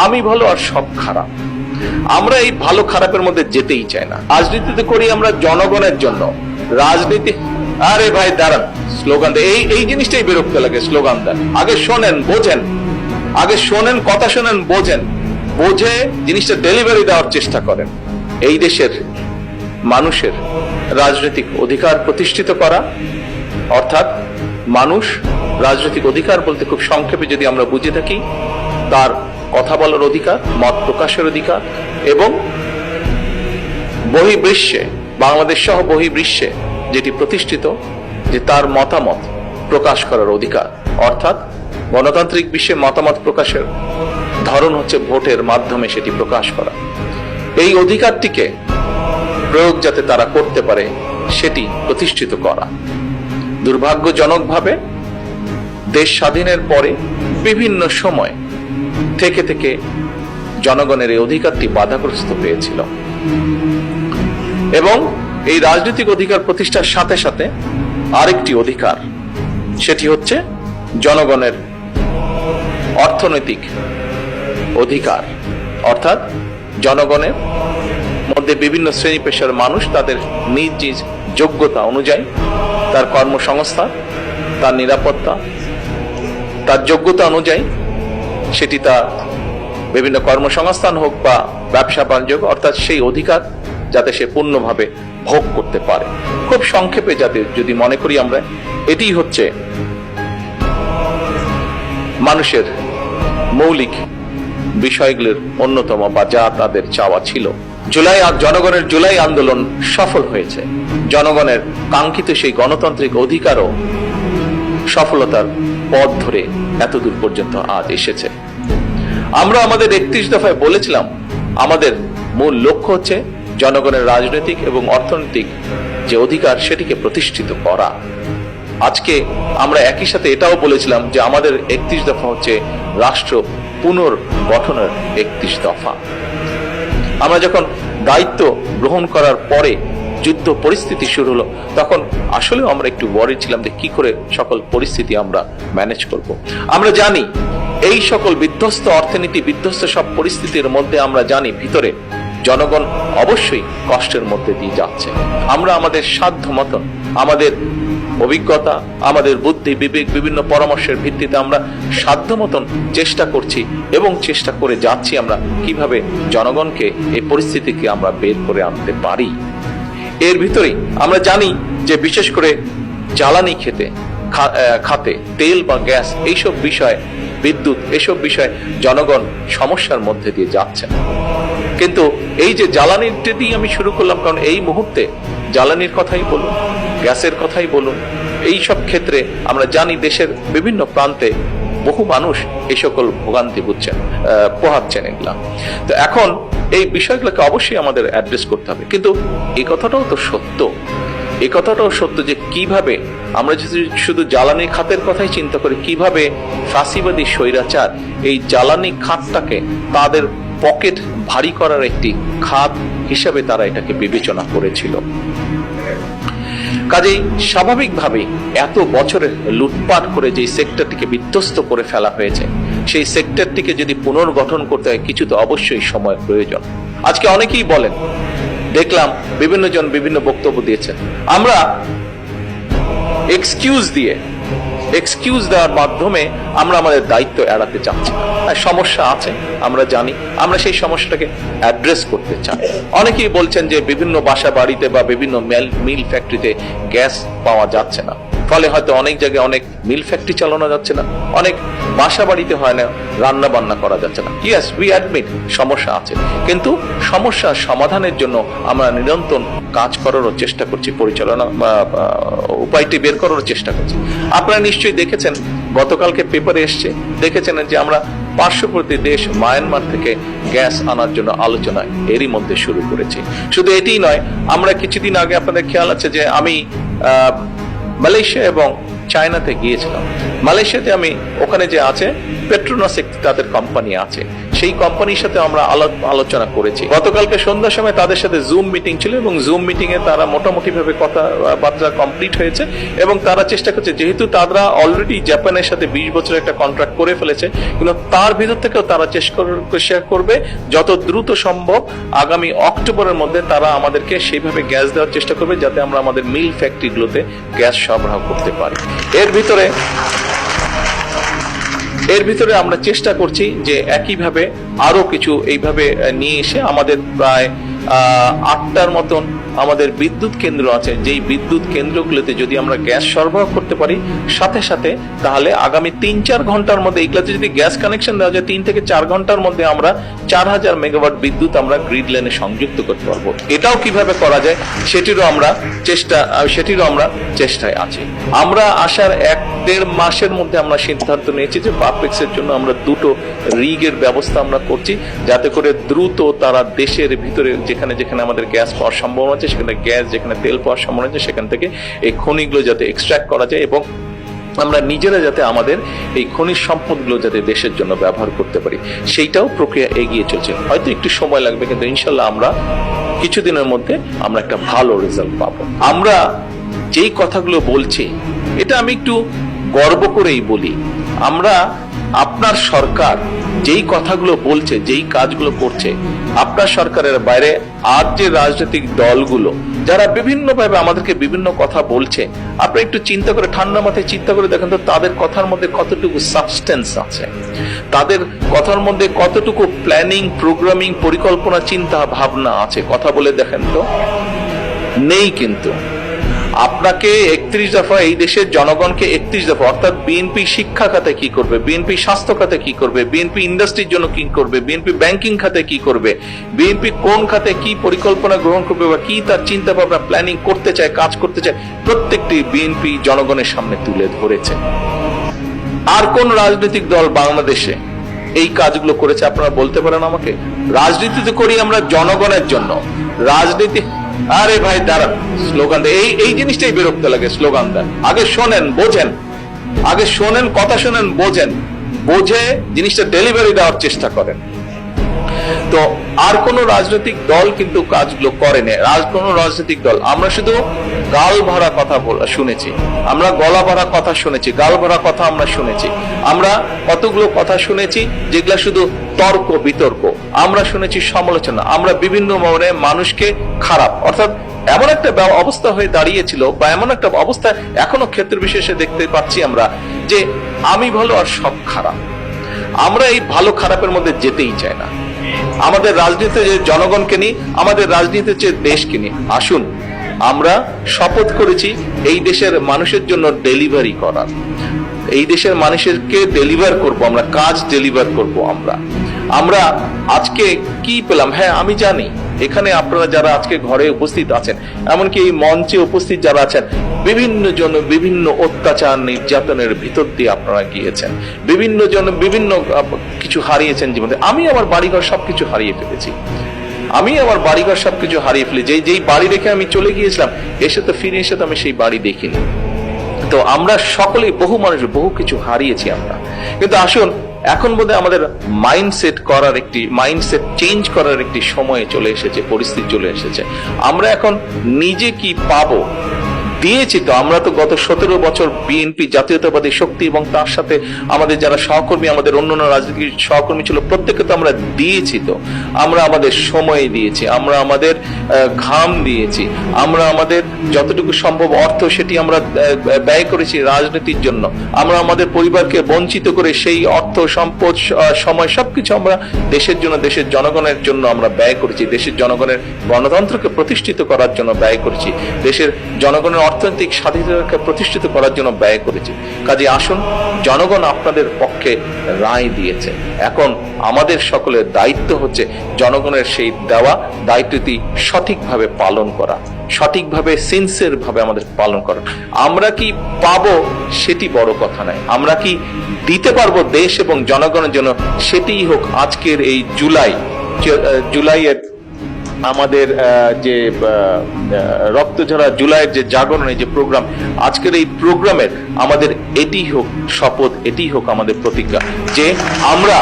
আমি ভালো আর সব খারাপ। আমরা এই ভালো খারাপের মধ্যে যেতেই চাই না। রাজনীতিতে করি আমরা জনগণের জন্য। রাজনীতি, আরে ভাই দাঁড়ান, স্লোগান দেয়, এই জিনিসটাই বিরক্ত লাগে। স্লোগান দেন, আগে শোনেন, বোঝেন, আগে শোনেন, কথা শোনেন, বোঝেন, বোঝে জিনিসটা ডেলিভারি দেওয়ার চেষ্টা করেন। এই দেশের মানুষের রাজনৈতিক অধিকার প্রতিষ্ঠিত করা, অর্থাৎ মানুষ রাজনৈতিক অধিকার বলতে খুব সংক্ষেপে যদি আমরা বুঝে থাকি, তার কথা বলার অধিকার, মত প্রকাশের অধিকার, এবং বহির্বিশ্বে, বাংলাদেশ সহ বহির্বিশ্বে যেটি প্রতিষ্ঠিত যে তার মতামত প্রকাশ করার অধিকার, অর্থাৎ গণতান্ত্রিক বিশ্বে মতামত প্রকাশের ধরন হচ্ছে ভোটের মাধ্যমে সেটি প্রকাশ করা। এই অধিকারটিকে প্রয়োগ যাতে তারা করতে পারে সেটি প্রতিষ্ঠিত করা। দুর্ভাগ্যজনকভাবে দেশ স্বাধীনের পরে বিভিন্ন সময় থেকে থেকে জনগণের এই অধিকারটি বাধাগ্রস্ত হয়েছিল, এবং এই রাজনৈতিক অধিকার প্রতিষ্ঠার সাথে সাথে আরেকটি অধিকার, সেটি হচ্ছে জনগণের অর্থনৈতিক অধিকার, অর্থাৎ জনগণের মধ্যে বিভিন্ন শ্রেণী পেশার মানুষ তাদের নিজ নিজ যোগ্যতা অনুযায়ী তার কর্মসংস্থান, তার নিরাপত্তা, তার যোগ্যতা অনুযায়ী সেটি তার বিভিন্ন কর্মসংস্থান হোক বা ব্যবসা বাণিজ্য, অর্থাৎ সেই অধিকার যাতে সে পূর্ণভাবে ভোগ করতে পারে। খুব সংক্ষেপে যাতে যদি মনে করি আমরা, এটি হচ্ছে মানুষের মৌলিক বিষয়গুলোর অন্যতম, বা যা তাদের চাওয়া ছিল। জনগণের জুলাই আন্দোলন সফল হয়েছে। জনগণের কাঙ্ক্ষিত সেই গণতান্ত্রিক অধিকারও সফলতার পথ ধরে এতদূর পর্যন্ত আজ এসেছে। আমরা আমাদের 31 দফায় বলেছিলাম আমাদের মূল লক্ষ্য হচ্ছে জনগণের রাজনৈতিক এবং অর্থনৈতিক যে অধিকার সেটিকে প্রতিষ্ঠিত করা। আজকে আমরা একই সাথে এটাও বলেছিলাম যে আমাদের 31 দফা হচ্ছে রাষ্ট্র পুনর্গঠনের 31 দফা। আমরা যখন দায়িত্ব গ্রহণ করার পরে যুদ্ধ পরিস্থিতি শুরু হলো, তখন আসলে আমরা একটু ওয়ারি ছিলাম যে কি করে সকল পরিস্থিতি আমরা ম্যানেজ করব। আমরা জানি এই সকল বিধ্বস্ত অর্থনীতি, বিধ্বস্ত সব পরিস্থিতির মধ্যে আমরা জানি ভিতরে জনগণ অবশ্যই কষ্টের মধ্যে দিয়ে যাচ্ছে। আমরা আমাদের সাধ্য মতন, আমাদের অভিজ্ঞতা, আমাদের বুদ্ধি বিবেক, বিভিন্ন পরামর্শের ভিত্তিতে আমরা সাধ্য মতন চেষ্টা করছি এবং চেষ্টা করে যাচ্ছি আমরা কিভাবে জনগণকে এই পরিস্থিতিকে আমরা বের করে আনতে পারি। এর ভিতরেই আমরা জানি যে বিশেষ করে জ্বালানি খাতে তেল বা গ্যাস, এইসব বিষয়, বিদ্যুৎ, এসব বিষয়ে জনগণ সমস্যার মধ্যে দিয়ে যাচ্ছে। কিন্তু এই যে জ্বালানিটা দিয়ে আমি শুরু করলাম, কারণ এই মুহূর্তে জ্বালানির কথাই বলুন, গ্যাসের কথাই বলুন, এই সব ক্ষেত্রে আমরা জানি দেশের বিভিন্ন প্রান্তে বহু মানুষ এই সকল ভোগান্তি পোহাচ্ছেন এগুলা। তো এখন এই বিষয়গুলোকে অবশ্যই আমাদের অ্যাড্রেস করতে হবে। কিন্তু এই কথাটাও তো সত্য, এই কথাটাও সত্য যে কিভাবে আমরা যদি শুধু জ্বালানি খাতের কথাই চিন্তা করি, কিভাবে ফাঁসিবাদী স্বৈরাচার এই জ্বালানি খাতটাকে তাদের পকেট ভারী করার একটি খাত হিসাবে তারা এটাকে বিবেচনা করেছিল। কাজেই স্বাভাবিকভাবেই এত বছরের লুটপাট করে যে সেক্টরটিকে বিধ্বস্ত করে ফেলা হয়েছে, সেই সেক্টরটিকে যদি পুনর্গঠন করতে হয় কিছু তো অবশ্যই সময়ের প্রয়োজন। আজকে অনেকেই বলেন, দেখলাম বিভিন্ন জন বিভিন্ন বক্তব্য দিয়েছেন, আমরা এক্সকিউজ দেওয়ার মাধ্যমে আমরা আমাদের দায়িত্ব এড়াতে চাচ্ছি না। সমস্যা আছে আমরা জানি, আমরা সেই সমস্যাটাকে অ্যাড্রেস করতে চাই। অনেকেই বলছেন যে বিভিন্ন বাসা বাড়িতে বা বিভিন্ন মিল ফ্যাক্টরিতে গ্যাস পাওয়া যাচ্ছে না, ফলে হয়তো অনেক জায়গায় অনেক মিল ফ্যাক্টরি চালানো যাচ্ছে না, অনেক বাসা বাড়িতে হয় না রান্না বান্না করা যাচ্ছে না। ইয়েস, উই অ্যাডমিট সমস্যা আছে, কিন্তু সমস্যা সমাধানের জন্য আমরা নিরন্তর কাজ করারও চেষ্টা করছি, উপায়টি বের করার চেষ্টা করছি। আপনারা নিশ্চয়ই দেখেছেন, গতকালকে পেপারে এসছে, দেখেছেন যে আমরা পার্শ্ববর্তী দেশ মায়ানমার থেকে গ্যাস আনার জন্য আলোচনা এরই মধ্যে শুরু করেছি। শুধু এটিই নয়, আমরা কিছুদিন আগে, আপনাদের খেয়াল আছে যে আমি মালয়েশিয়া এবং চায়নাতে গিয়েছিলাম। মালয়েশিয়াতে আমি ওখানে যে আছে পেট্রোনাস একটি তাদের কোম্পানি আছে, সেই কোম্পানির সাথে আমরা আলোচনা করেছি। গতকালকে সন্ধ্যার সময় তাদের সাথে জুম মিটিং ছিল এবং জুম মিটিং এ তারা মোটামুটি ভাবে কথাবার্তা কমপ্লিট হয়েছে এবং তারা চেষ্টা করছে, যেহেতু তারা অলরেডি জাপানের সাথে 20 বছরের একটা কন্ট্রাক্ট করে ফেলেছে, কিন্তু তার ভিতর থেকেও তারা চেষ্টা করবে যত দ্রুত সম্ভব আগামী অক্টোবরের মধ্যে তারা আমাদেরকে সেইভাবে গ্যাস দেওয়ার চেষ্টা করবে যাতে আমরা আমাদের মিল ফ্যাক্টরিগুলোতে গ্যাস সরবরাহ করতে পারি। এর ভিতরে আমরা চেষ্টা করছি যে একইভাবে আরো কিছু এইভাবে নিয়ে এসে আমাদের প্রায় 8টার মতন আমাদের বিদ্যুৎ কেন্দ্র আছে, যেই বিদ্যুৎ কেন্দ্রগুলোতে যদি আমরা গ্যাস সরবরাহ করতে পারি সাথে সাথে, তাহলে আগামী 3-4 ঘন্টার মধ্যে এইগুলোতে যদি গ্যাস কানেকশন দেওয়া যায় 3 থেকে 4 ঘন্টার মধ্যে আমরা 4000 মেগাওয়াট বিদ্যুৎ আমরা গ্রিড লাইনে সংযুক্ত করতে পারবো। এটাও কিভাবে করা যায় সেটিরও আমরা চেষ্টায় আছি। আমরা আসার 1-1.5 মাসের মধ্যে আমরা সিদ্ধান্ত নিয়েছি যে বাপেক্সের জন্য আমরা 2টো রিগের ব্যবস্থা আমরা করছি, যাতে করে দ্রুত তারা দেশের ভিতরে যেখানে যেখানে আমাদের গ্যাস পাওয়ার সম্ভাবনা আছে, সেখানে গ্যাস, যেখানে তেল পাওয়ার সম্ভাবনা আছে, সেখান থেকে এই খনিগুলো যাতে এক্সট্রাক্ট করা যায় এবং আমরা নিজেরা যাতে আমাদের এই খনিজ সম্পদগুলো যাতে দেশের জন্য ব্যবহার করতে পারি, সেইটাও প্রক্রিয়া এগিয়ে চলছে। হয়তো একটু সময় লাগবে, কিন্তু ইনশাল্লাহ আমরা কিছুদিনের মধ্যে আমরা একটা ভালো রেজাল্ট পাবো। আমরা যেই কথাগুলো বলছি এটা আমি একটু গর্ব করেই বলি, আমরা আপনার সরকার যেই কথাগুলো বলছে, যেই কাজগুলো করছে, আপনার সরকারের বাইরে আর যে রাজনৈতিক দলগুলো যারা বিভিন্নভাবে আমাদেরকে বিভিন্ন কথা বলছে, আপনি একটু চিন্তা করে, ঠান্ডা মাথায় চিন্তা করে দেখেন তো তাদের কথার মধ্যে কতটুকু সাবস্টেন্স আছে, তাদের কথার মধ্যে কতটুকু প্ল্যানিং, প্রোগ্রামিং, পরিকল্পনা, চিন্তা ভাবনা আছে। কথা বলে দেখেন তো, নেই। কিন্তু আপনাকে 31 দফা এই দেশের জনগণকে 31 দফা, অর্থাৎ বিএনপি শিক্ষা খাতে কি করবে, বিএনপি স্বাস্থ্য খাতে কি করবে, বিএনপি ইন্ডাস্ট্রির জন্য কি করবে, বিএনপি ব্যাংকিং খাতে কি করবে, বিএনপি কোন খাতে কি পরিকল্পনা গ্রহণ করবে বা কি তার চিন্তা ভাবনা প্ল্যানিং করতে চায়, কাজ করতে চায়, প্রত্যেকটি বিএনপি জনগণের সামনে তুলে ধরেছে। আর কোন রাজনৈতিক দল বাংলাদেশে এই কাজগুলো করেছে আপনারা বলতে পারেন আমাকে? রাজনীতি তো করি আমরা জনগণের জন্য। রাজনীতি, আরে ভাই দাঁড়ান, স্লোগান দেয়, এই জিনিসটাই বিরক্ত লাগে। স্লোগান দেন, আগে শোনেন, বোঝেন, আগে শোনেন, কথা শোনেন, বোঝেন, বোঝে জিনিসটা ডেলিভারি দেওয়ার চেষ্টা করেন। তো আর কোন রাজনৈতিক দল কিন্তু কাজগুলো করেনি। কোনো রাজনৈতিক দল, আমরা শুধু গাল ভরা কথা শুনেছি, আমরা গলা ভরা কথা শুনেছি, গাল ভরা কথা আমরা শুনেছি। আমরা কতগুলো কথা শুনেছি যেগুলা শুধু তর্ক বিতর্ক, আমরা শুনেছি সমালোচনা, আমরা বিভিন্ন মনে মানুষকে খারাপ, অর্থাৎ এমন একটা অবস্থা হয়ে দাঁড়িয়েছিল বা এমন একটা অবস্থা এখনো ক্ষেত্র বিশেষে দেখতে পাচ্ছি আমরা, যে আমি ভালো আর সব খারাপ। আমরা এই ভালো খারাপের মধ্যে যেতেই চাই না। আমাদের রাজনীতি যে জনগণকে নিয়ে, আমাদের রাজনীতি যে দেশকে নিয়ে। আসুন, আমরা শপথ করেছি এই দেশের মানুষের জন্য ডেলিভারি করার, এই দেশের মানুষকে ডেলিভার করব, আমরা কাজ ডেলিভার করব। আমরা আজকে কি পেলাম? হ্যাঁ, আমি জানি এখানে আপনারা যারা আজকে ঘরে উপস্থিত আছেন, এমনকি এই মঞ্চে উপস্থিত যারা আছেন, বিভিন্ন জন বিভিন্ন অত্যাচার নির্যাতনের ভিতর দিয়ে আপনারা গিয়েছেন, বিভিন্ন জন বিভিন্ন কিছু হারিয়েছেন জীবনে। আমি আমার বাড়িঘর সবকিছু হারিয়ে ফেলেছি, যেই বাড়ি রেখে আমি চলে গিয়েছিলাম, ফিরে এসে তো আমি সেই বাড়ি দেখিনি। তো আমরা সকলেই, বহু মানুষ বহু কিছু হারিয়েছি আমরা। কিন্তু আসুন, এখন বোধহয় আমাদের মাইন্ডসেট চেঞ্জ করার একটি সময় চলে এসেছে, পরিস্থিতি চলে এসেছে। আমরা এখন নিজে কি পাবো দিয়েছি তো। আমরা তো গত 17 বছর বিএনপি জাতীয়তাবাদী শক্তি এবং তার সাথে আমাদের যারা সহকর্মী, আমাদের অন্যান্য রাজনৈতিক সহকর্মী ছিল, প্রত্যেকে তো আমরা দিয়েছি তো। আমরা আমাদের সময় দিয়েছি, আমরা আমাদের ঘাম দিয়েছি, আমরা আমাদের যতটুকু সম্ভব অর্থ সেটি আমরা ব্যয় করেছি রাজনীতির জন্য। আমরা আমাদের পরিবারকে বঞ্চিত করে সেই অর্থ, সম্পদ, সময় সবকিছু আমরা দেশের জন্য, দেশের জনগণের জন্য আমরা ব্যয় করেছি। দেশের জনগণের গণতন্ত্রকে প্রতিষ্ঠিত করার জন্য ব্যয় করেছি, দেশের জনগণের অর্থনৈতিক স্বাধীনতাকে প্রতিষ্ঠিত করার জন্য ব্যয় করেছি। কাজে আসুন, জনগণ আপনাদের পক্ষে রায় দিয়েছে, এখন আমাদের সকলের দায়িত্ব হচ্ছে জনগণের সেই দেওয়া দায়িত্বটি সঠিকভাবে পালন করা, সঠিকভাবে সিনসিয়ার ভাবে আমাদের পালন করা। আমরা কি পাবো সেটি বড় কথা নয়, আমরা কি দিতে পারবো দেশ এবং জনগণের জন্য, সেটিই হোক আজকের এই জুলাইয়ের আমাদের যে রক্তঝরা জুলাইয়ের যে জাগরণের যে প্রোগ্রাম, আজকের এই প্রোগ্রামের আমাদের এটি হোক শপথ, এটি হোক আমাদের প্রতিজ্ঞা যে আমরা